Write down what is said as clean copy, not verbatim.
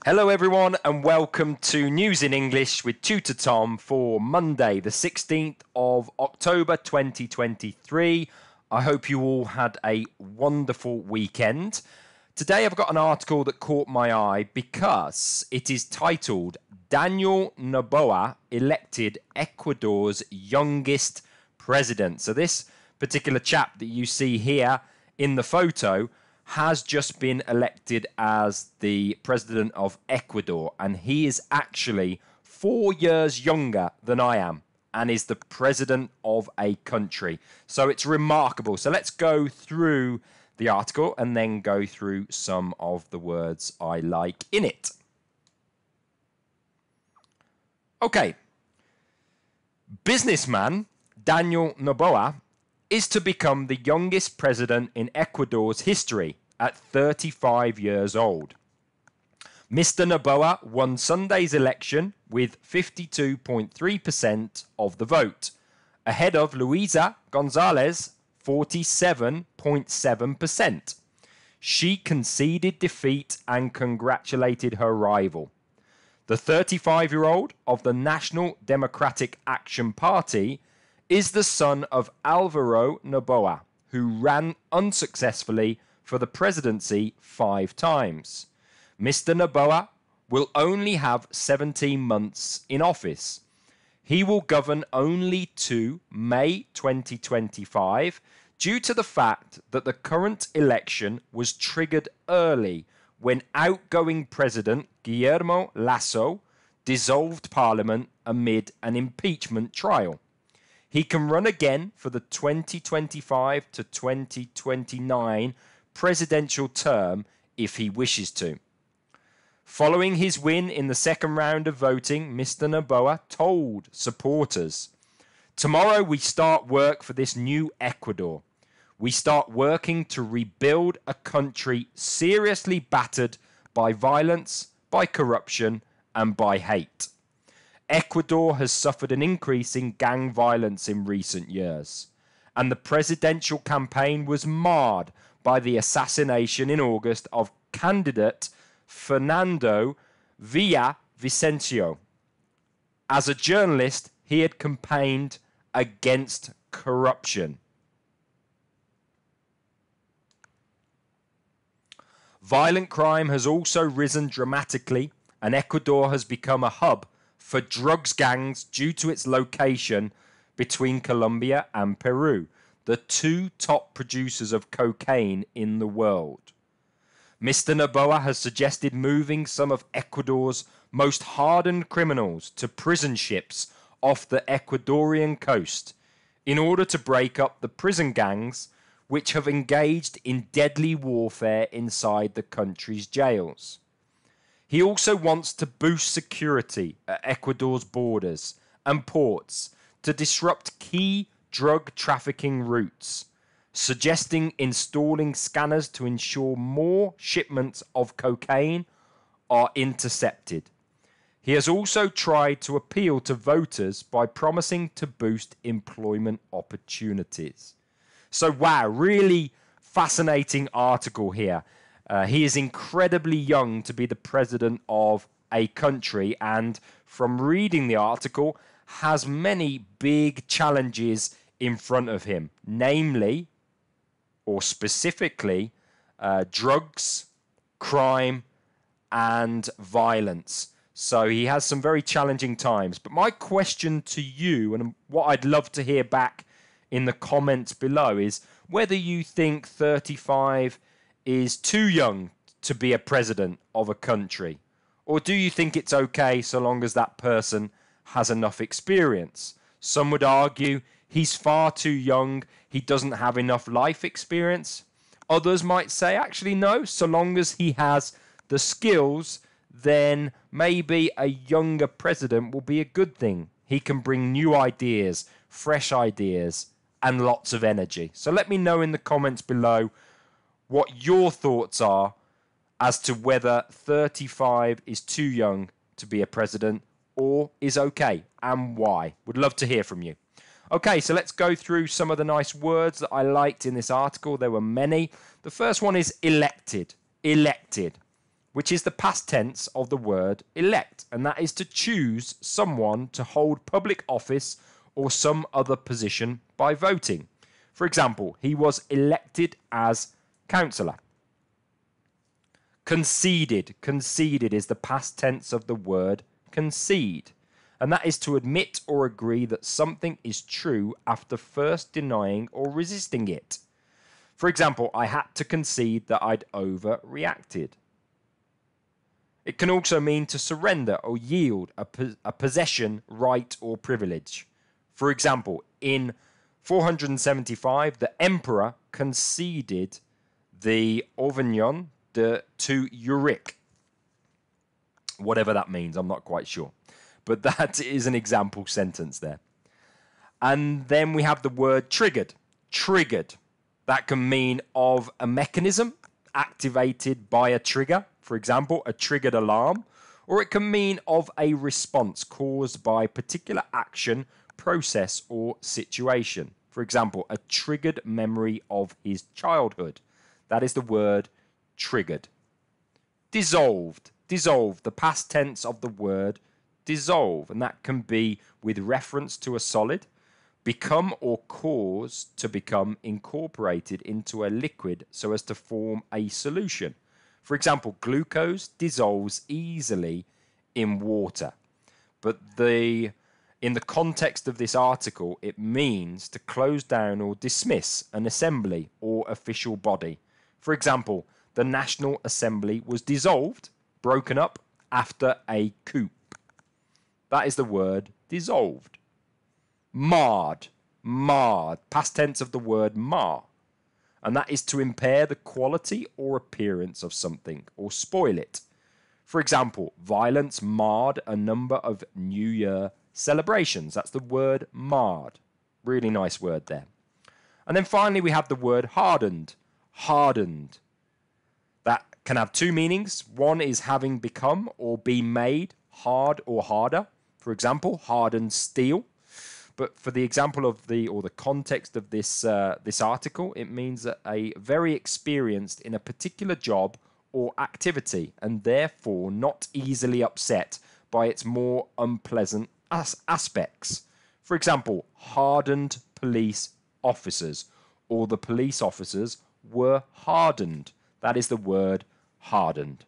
Hello everyone and welcome to News in English with Tutor Tom for Monday the 16th of October 2023. I hope you all had a wonderful weekend. Today I've got an article that caught my eye because it is titled Daniel Noboa elected Ecuador's youngest president. So this particular chap that you see here in the photo has just been elected as the president of Ecuador, and he is actually 4 years younger than I am and is the president of a country. So it's remarkable. So let's go through the article and then go through some of the words I like in it. Okay. Businessman Daniel Noboa is to become the youngest president in Ecuador's history at 35 years old. Mr. Noboa won Sunday's election with 52.3% of the vote, ahead of Luisa Gonzalez, 47.7%. She conceded defeat and congratulated her rival. The 35-year-old of the National Democratic Action Party is the son of Alvaro Noboa, who ran unsuccessfully for the presidency 5 times. Mr. Noboa will only have 17 months in office. He will govern only to May 2025 due to the fact that the current election was triggered early when outgoing President Guillermo Lasso dissolved Parliament amid an impeachment trial. He can run again for the 2025 to 2029 presidential term if he wishes to. Following his win in the second round of voting, Mr. Noboa told supporters, "Tomorrow we start work for this new Ecuador. We start working to rebuild a country seriously battered by violence, by corruption, and by hate. Ecuador has suffered an increase in gang violence in recent years, and the presidential campaign was marred by the assassination in August of candidate Fernando Villavicencio. As a journalist, he had campaigned against corruption. Violent crime has also risen dramatically, and Ecuador has become a hub for drugs gangs due to its location between Colombia and Peru, the 2 top producers of cocaine in the world. Mr. Noboa has suggested moving some of Ecuador's most hardened criminals to prison ships off the Ecuadorian coast in order to break up the prison gangs which have engaged in deadly warfare inside the country's jails. He also wants to boost security at Ecuador's borders and ports to disrupt key drug trafficking routes, suggesting installing scanners to ensure more shipments of cocaine are intercepted. He has also tried to appeal to voters by promising to boost employment opportunities. So, wow, really fascinating article here. He is incredibly young to be the president of a country, and from reading the article, has many big challenges in front of him, namely, or specifically, drugs, crime, and violence. So he has some very challenging times. But my question to you, and what I'd love to hear back in the comments below, is whether you think 35 is too young to be a president of a country, or do you think it's okay so long as that person has enough experience? Some would argue he's far too young, he doesn't have enough life experience. Others might say, actually, no, so long as he has the skills, then maybe a younger president will be a good thing. He can bring new ideas, fresh ideas, and lots of energy. So let me know in the comments below what your thoughts are as to whether 35 is too young to be a president or is okay, and why. Would love to hear from you. Okay, so let's go through some of the nice words that I liked in this article. There were many. The first one is elected. Elected. which is the past tense of the word elect, and that is to choose someone to hold public office or some other position by voting. For example, he was elected as councillor. Conceded. Conceded is the past tense of the word concede, and that is to admit or agree that something is true after first denying or resisting it. For example, I had to concede that I'd overreacted. It can also mean to surrender or yield a possession, right, or privilege. For example, in 475, the emperor conceded the Avignon to Euric. Whatever that means, I'm not quite sure. But that is an example sentence there. And then we have the word triggered. Triggered. That can mean of a mechanism activated by a trigger. For example, a triggered alarm. Or it can mean of a response caused by particular action, process, or situation. For example, a triggered memory of his childhood. That is the word triggered. Dissolved. Dissolve, the past tense of the word dissolve, and that can be with reference to a solid, become or cause to become incorporated into a liquid so as to form a solution. For example, glucose dissolves easily in water. But in the context of this article, it means to close down or dismiss an assembly or official body. For example, the National Assembly was dissolved, broken up, after a coup. That is the word dissolved. Marred. Marred. Past tense of the word mar. And that is to impair the quality or appearance of something or spoil it. For example, violence marred a number of New Year celebrations. That's the word marred. Really nice word there. And then finally we have the word hardened. Hardened. That can have two meanings. One is having become or been made hard or harder. For example, hardened steel. But for the example of the context of this article, it means that a very experienced in a particular job or activity and therefore not easily upset by its more unpleasant aspects. For example, hardened police officers, or the police officers were hardened. That is the word hardened.